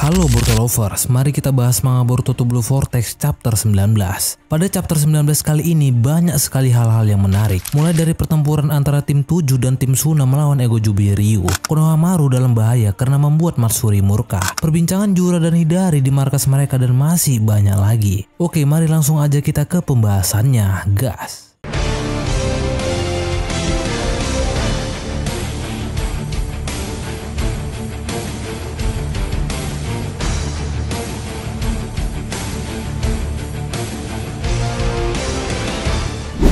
Halo Boruto Lovers, mari kita bahas manga Boruto Blue Vortex chapter 19. Pada chapter 19 kali ini banyak sekali hal-hal yang menarik. Mulai dari pertempuran antara tim 7 dan tim Suna melawan Ego Jubi Ryu. Konohamaru dalam bahaya karena membuat Matsuri murka. Perbincangan Jura dan Hidari di markas mereka dan masih banyak lagi. Oke, mari langsung aja kita ke pembahasannya, gas.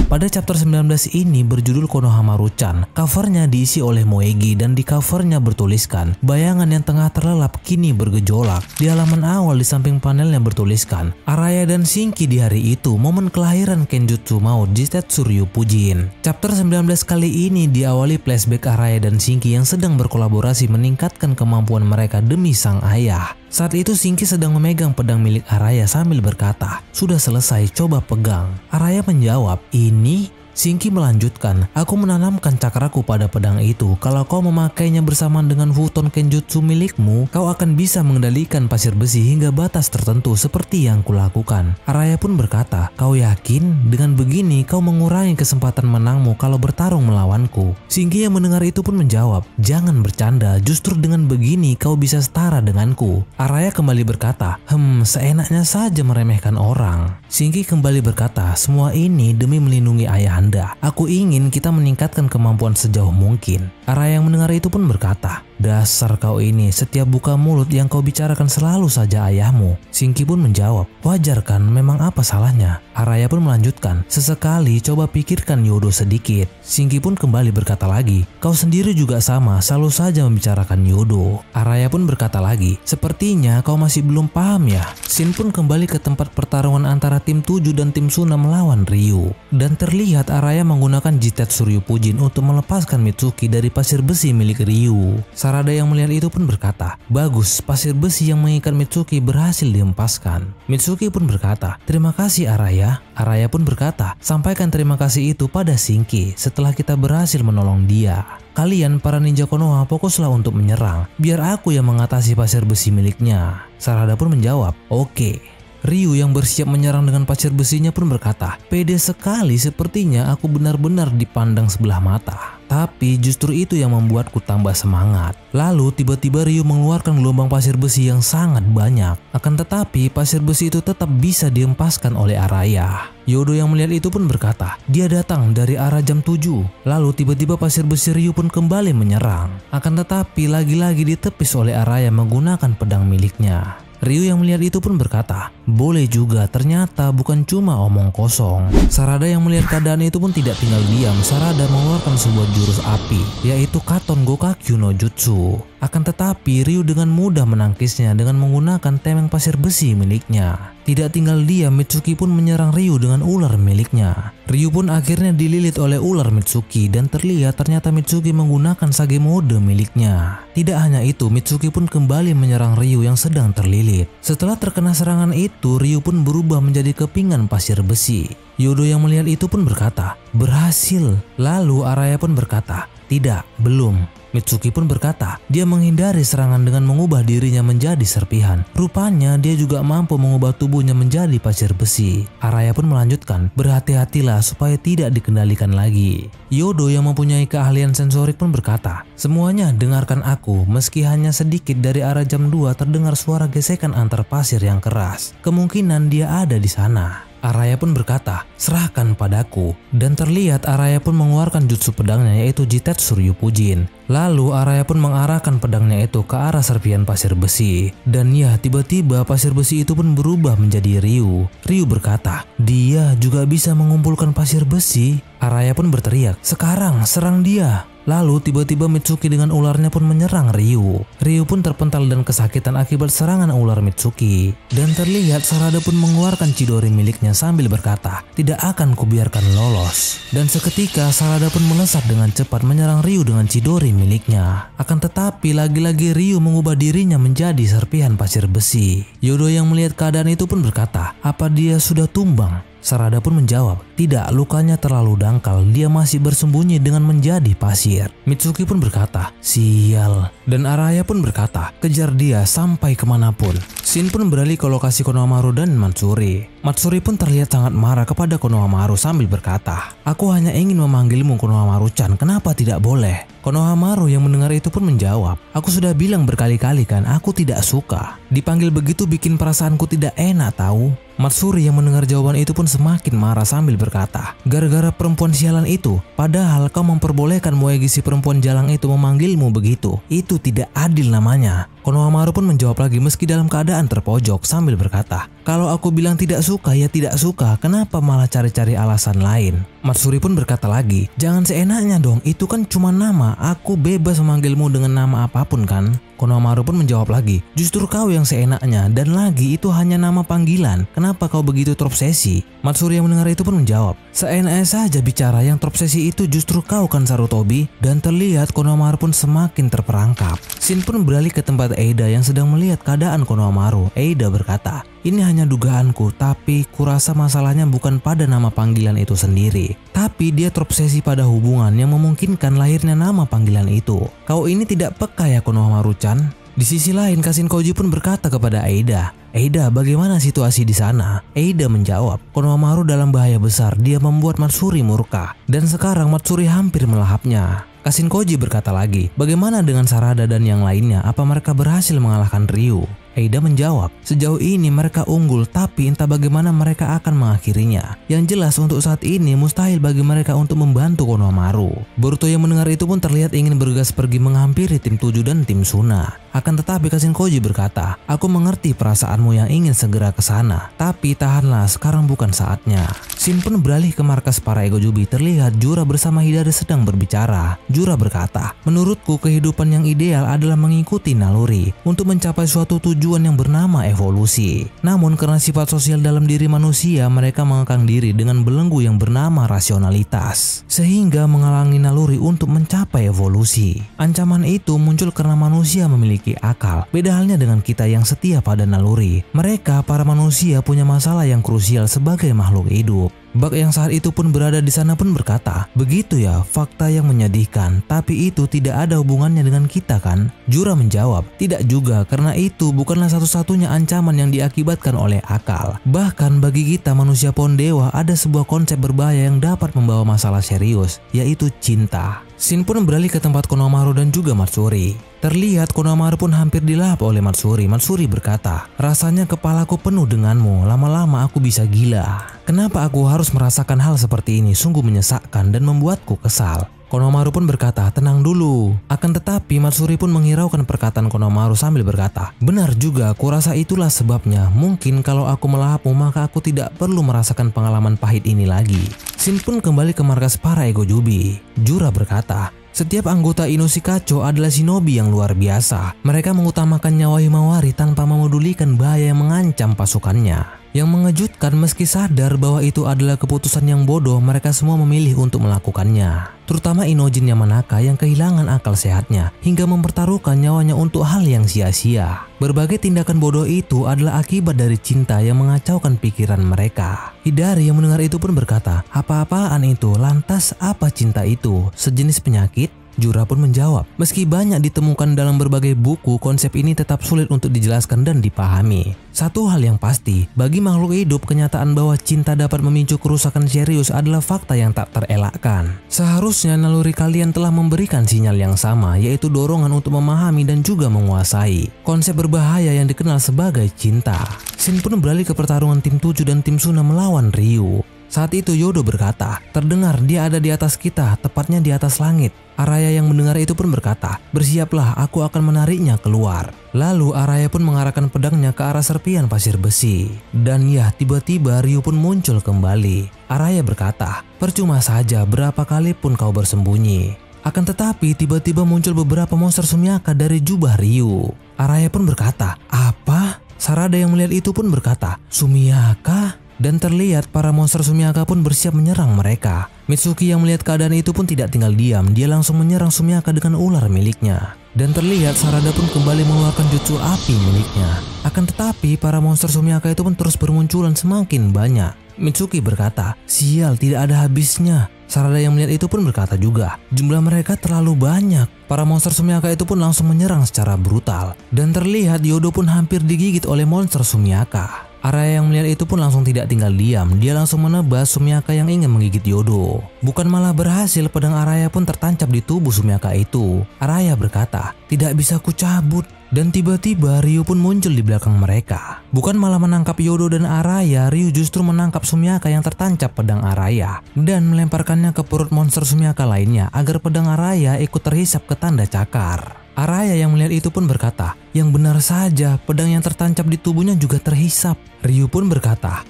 Pada chapter 19 ini berjudul Konohamaru-chan. Covernya diisi oleh Moegi dan di covernya bertuliskan bayangan yang tengah terlelap kini bergejolak. Di halaman awal di samping panelnya bertuliskan Araya dan Shinki di hari itu momen kelahiran Kenjutsu maut Jitetsu Ryupujin. Chapter 19 kali ini diawali flashback Araya dan Shinki yang sedang berkolaborasi meningkatkan kemampuan mereka demi sang ayah. Saat itu Shinki sedang memegang pedang milik Araya sambil berkata, "Sudah selesai, coba pegang." Araya menjawab, "Ini?" Shinki melanjutkan, "Aku menanamkan cakraku pada pedang itu. Kalau kau memakainya bersamaan dengan futon kenjutsu milikmu, kau akan bisa mengendalikan pasir besi hingga batas tertentu seperti yang kulakukan." Araya pun berkata, "Kau yakin? Dengan begini kau mengurangi kesempatan menangmu kalau bertarung melawanku." Shinki yang mendengar itu pun menjawab, "Jangan bercanda, justru dengan begini kau bisa setara denganku." Araya kembali berkata, "Seenaknya saja meremehkan orang." Shinki kembali berkata, "Semua ini demi melindungi ayah Anda. Aku ingin kita meningkatkan kemampuan sejauh mungkin." Araya yang mendengar itu pun berkata, "Dasar kau ini, setiap buka mulut yang kau bicarakan selalu saja ayahmu." Shinki pun menjawab, "Wajar kan, memang apa salahnya?" Araya pun melanjutkan, "Sesekali coba pikirkan Yodo sedikit." Shinki pun kembali berkata lagi, "Kau sendiri juga sama, selalu saja membicarakan Yodo." Araya pun berkata lagi, "Sepertinya kau masih belum paham ya." Shin pun kembali ke tempat pertarungan antara tim 7 dan tim Suna melawan Ryu. Dan terlihat Araya menggunakan Jitetsu Ryupujin untuk melepaskan Mitsuki dari pasir besi milik Ryu. Sarada yang melihat itu pun berkata, "Bagus, pasir besi yang mengikat Mitsuki berhasil dihempaskan." Mitsuki pun berkata, "Terima kasih Araya." Araya pun berkata, "Sampaikan terima kasih itu pada Shinki setelah kita berhasil menolong dia. Kalian para ninja Konoha fokuslah untuk menyerang, biar aku yang mengatasi pasir besi miliknya." Sarada pun menjawab, "Oke." Ryu yang bersiap menyerang dengan pasir besinya pun berkata, "Pede sekali, sepertinya aku benar-benar dipandang sebelah mata. Tapi justru itu yang membuatku tambah semangat." Lalu tiba-tiba Ryu mengeluarkan gelombang pasir besi yang sangat banyak. Akan tetapi pasir besi itu tetap bisa dihempaskan oleh Araya. Yodo yang melihat itu pun berkata, "Dia datang dari arah jam 7. Lalu tiba-tiba pasir besi Ryu pun kembali menyerang. Akan tetapi lagi-lagi ditepis oleh Araya menggunakan pedang miliknya. Ryu yang melihat itu pun berkata, "Boleh juga, ternyata bukan cuma omong kosong." Sarada yang melihat keadaan itu pun tidak tinggal diam. Sarada mengeluarkan sebuah jurus api, yaitu Katon Gokakyu no Jutsu. Akan tetapi Ryu dengan mudah menangkisnya dengan menggunakan temeng pasir besi miliknya. Tidak tinggal diam, Mitsuki pun menyerang Ryu dengan ular miliknya. Ryu pun akhirnya dililit oleh ular Mitsuki dan terlihat ternyata Mitsuki menggunakan Sage mode miliknya. Tidak hanya itu, Mitsuki pun kembali menyerang Ryu yang sedang terlilit. Setelah terkena serangan itu, Ryu pun berubah menjadi kepingan pasir besi. Yodo yang melihat itu pun berkata, "Berhasil." Lalu Araya pun berkata, "Tidak, belum." Mitsuki pun berkata, dia menghindari serangan dengan mengubah dirinya menjadi serpihan. Rupanya dia juga mampu mengubah tubuhnya menjadi pasir besi. Araya pun melanjutkan, "Berhati-hatilah supaya tidak dikendalikan lagi." Yodo yang mempunyai keahlian sensorik pun berkata, "Semuanya dengarkan aku, meski hanya sedikit dari arah jam 2 terdengar suara gesekan antar pasir yang keras. Kemungkinan dia ada di sana." Araya pun berkata, "Serahkan padaku." Dan terlihat Araya pun mengeluarkan jutsu pedangnya yaitu Jitetsu Ryupujin. Lalu Araya pun mengarahkan pedangnya itu ke arah serpihan pasir besi. Dan ya, tiba-tiba pasir besi itu pun berubah menjadi Ryu. Ryu berkata, "Dia juga bisa mengumpulkan pasir besi." Araya pun berteriak, "Sekarang serang dia." Lalu tiba-tiba Mitsuki dengan ularnya pun menyerang Ryu. Ryu pun terpental dan kesakitan akibat serangan ular Mitsuki. Dan terlihat Sarada pun mengeluarkan Chidori miliknya sambil berkata, "Tidak akan kubiarkan lolos." Dan seketika Sarada pun melesat dengan cepat menyerang Ryu dengan Chidori miliknya. Akan tetapi lagi-lagi Ryu mengubah dirinya menjadi serpihan pasir besi. Yodo yang melihat keadaan itu pun berkata, "Apa dia sudah tumbang?" Sarada pun menjawab, tidak, lukanya terlalu dangkal, dia masih bersembunyi dengan menjadi pasir. Mitsuki pun berkata, sial. Dan Araya pun berkata, kejar dia sampai kemanapun. Shin pun beralih ke lokasi Konohamaru dan Matsuri. Matsuri pun terlihat sangat marah kepada Konohamaru sambil berkata, aku hanya ingin memanggilmu Konohamaru-chan, kenapa tidak boleh? Konohamaru yang mendengar itu pun menjawab, aku sudah bilang berkali-kali kan, aku tidak suka. Dipanggil begitu bikin perasaanku tidak enak tahu. Matsuri yang mendengar jawaban itu pun semakin marah sambil berkata, gara-gara perempuan sialan itu, padahal kau memperbolehkan Moegi si perempuan jalang itu memanggilmu begitu. Itu tidak adil namanya. Konohamaru pun menjawab lagi meski dalam keadaan terpojok sambil berkata, kalau aku bilang tidak suka ya tidak suka, kenapa malah cari-cari alasan lain? Matsuri pun berkata lagi, jangan seenaknya dong, itu kan cuma nama, aku bebas memanggilmu dengan nama apapun kan? Konohamaru pun menjawab lagi, justru kau yang seenaknya, dan lagi itu hanya nama panggilan, kenapa kau begitu terobsesi? Matsuri yang mendengar itu pun menjawab, seenaknya saja bicara, yang terobsesi itu justru kau kan Sarutobi? Dan terlihat Konohamaru pun semakin terperangkap. Shin pun beralih ke tempat Eida yang sedang melihat keadaan Konohamaru. Eida berkata, ini hanya dugaanku, tapi kurasa masalahnya bukan pada nama panggilan itu sendiri, tapi dia terobsesi pada hubungan yang memungkinkan lahirnya nama panggilan itu. Kau ini tidak peka ya Konohamaru-chan? Di sisi lain, Kashin-koji pun berkata kepada Eida, Eida, bagaimana situasi di sana? Eida menjawab, Konohamaru dalam bahaya besar, dia membuat Matsuri murka, dan sekarang Matsuri hampir melahapnya. Kashin-koji berkata lagi, bagaimana dengan Sarada dan yang lainnya, apa mereka berhasil mengalahkan Ryu? Eida menjawab, sejauh ini mereka unggul, tapi entah bagaimana mereka akan mengakhirinya. Yang jelas untuk saat ini mustahil bagi mereka untuk membantu Konohamaru. Boruto yang mendengar itu pun terlihat ingin bergegas pergi menghampiri tim 7 dan tim Suna. Akan tetapi Kashin-koji berkata, aku mengerti perasaanmu yang ingin segera ke sana, tapi tahanlah, sekarang bukan saatnya. Shin pun beralih ke markas para Egojubi. Terlihat Jura bersama Hidari sedang berbicara. Jura berkata, menurutku kehidupan yang ideal adalah mengikuti naluri untuk mencapai suatu tujuan yang bernama evolusi. Namun karena sifat sosial dalam diri manusia, mereka mengekang diri dengan belenggu yang bernama rasionalitas, sehingga menghalangi naluri untuk mencapai evolusi. Ancaman itu muncul karena manusia memiliki akal. Beda halnya dengan kita yang setia pada naluri. Mereka, para manusia, punya masalah yang krusial sebagai makhluk hidup. Bak yang saat itu pun berada di sana pun berkata, begitu ya, fakta yang menyedihkan, tapi itu tidak ada hubungannya dengan kita kan? Jura menjawab, tidak juga, karena itu bukanlah satu-satunya ancaman yang diakibatkan oleh akal. Bahkan bagi kita manusia pohon dewa ada sebuah konsep berbahaya yang dapat membawa masalah serius, yaitu cinta. Shin pun beralih ke tempat Konohamaru dan juga Matsuri. Terlihat Konohamaru pun hampir dilahap oleh Matsuri. Matsuri berkata, rasanya kepalaku penuh denganmu, lama-lama aku bisa gila. Kenapa aku harus merasakan hal seperti ini? Sungguh menyesakkan dan membuatku kesal. Konohamaru pun berkata, tenang dulu. Akan tetapi Matsuri pun menghiraukan perkataan Konohamaru sambil berkata, benar juga, kurasa itulah sebabnya. Mungkin kalau aku melahapmu maka aku tidak perlu merasakan pengalaman pahit ini lagi. Shin pun kembali ke markas para Egojubi. Jura berkata, setiap anggota Inoshikacho adalah shinobi yang luar biasa. Mereka mengutamakan nyawa Himawari tanpa memedulikan bahaya yang mengancam pasukannya. Yang mengejutkan, meski sadar bahwa itu adalah keputusan yang bodoh, mereka semua memilih untuk melakukannya. Terutama Inojin Yamanaka yang kehilangan akal sehatnya hingga mempertaruhkan nyawanya untuk hal yang sia-sia. Berbagai tindakan bodoh itu adalah akibat dari cinta yang mengacaukan pikiran mereka. Hidari yang mendengar itu pun berkata, apa-apaan itu? Lantas apa cinta itu? Sejenis penyakit? Jura pun menjawab, meski banyak ditemukan dalam berbagai buku, konsep ini tetap sulit untuk dijelaskan dan dipahami. Satu hal yang pasti, bagi makhluk hidup, kenyataan bahwa cinta dapat memicu kerusakan serius adalah fakta yang tak terelakkan. Seharusnya naluri kalian telah memberikan sinyal yang sama, yaitu dorongan untuk memahami dan juga menguasai konsep berbahaya yang dikenal sebagai cinta. Shin pun beralih ke pertarungan tim 7 dan tim Suna melawan Ryu. Saat itu Yodo berkata, terdengar dia ada di atas kita, tepatnya di atas langit. Araya yang mendengar itu pun berkata, bersiaplah, aku akan menariknya keluar. Lalu Araya pun mengarahkan pedangnya ke arah serpian pasir besi. Dan ya, tiba-tiba Ryu pun muncul kembali. Araya berkata, percuma saja, berapa kali pun kau bersembunyi. Akan tetapi tiba-tiba muncul beberapa monster Sumiyaka dari jubah Ryu. Araya pun berkata, apa? Sarada yang melihat itu pun berkata, Sumiyaka? dan terlihat para monster Sumiaka pun bersiap menyerang mereka. Mitsuki yang melihat keadaan itu pun tidak tinggal diam, dia langsung menyerang Sumiaka dengan ular miliknya. Dan terlihat Sarada pun kembali mengeluarkan jutsu api miliknya. Akan tetapi para monster Sumiaka itu pun terus bermunculan semakin banyak. Mitsuki berkata, "Sial, tidak ada habisnya." Sarada yang melihat itu pun berkata juga, jumlah mereka terlalu banyak. Para monster Sumiaka itu pun langsung menyerang secara brutal. Dan terlihat Yodo pun hampir digigit oleh monster Sumiaka. Araya yang melihat itu pun langsung tidak tinggal diam, dia langsung menebas Sumiaka yang ingin menggigit Yodo. Bukan malah berhasil, pedang Araya pun tertancap di tubuh Sumiaka itu. Araya berkata, "Tidak bisa kucabut." Dan tiba-tiba Ryu pun muncul di belakang mereka. Bukan malah menangkap Yodo dan Araya, Ryu justru menangkap Sumiaka yang tertancap pedang Araya dan melemparkannya ke perut monster Sumiaka lainnya agar pedang Araya ikut terhisap ke tanda cakar. Araya yang melihat itu pun berkata, "Yang benar saja, pedang yang tertancap di tubuhnya juga terhisap." Ryu pun berkata,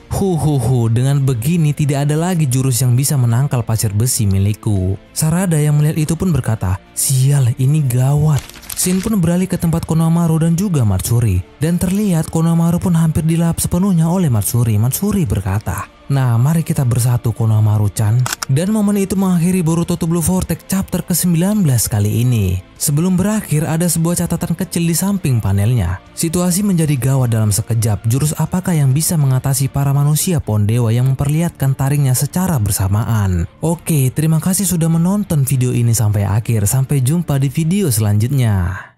dengan begini tidak ada lagi jurus yang bisa menangkal pasir besi milikku." Sarada yang melihat itu pun berkata, "Sial, ini gawat." Shin pun beralih ke tempat Konohamaru dan juga Matsuri. Dan terlihat Konohamaru pun hampir dilahap sepenuhnya oleh Matsuri. Matsuri berkata, "Nah, mari kita bersatu Konohamaru-chan." Dan momen itu mengakhiri Boruto Blue Vortex chapter ke-19 kali ini. Sebelum berakhir ada sebuah catatan kecil di samping panelnya. Situasi menjadi gawat dalam sekejap. Jurus apakah yang bisa mengatasi para manusia pohon dewa yang memperlihatkan taringnya secara bersamaan? Oke, terima kasih sudah menonton video ini sampai akhir. Sampai jumpa di video selanjutnya.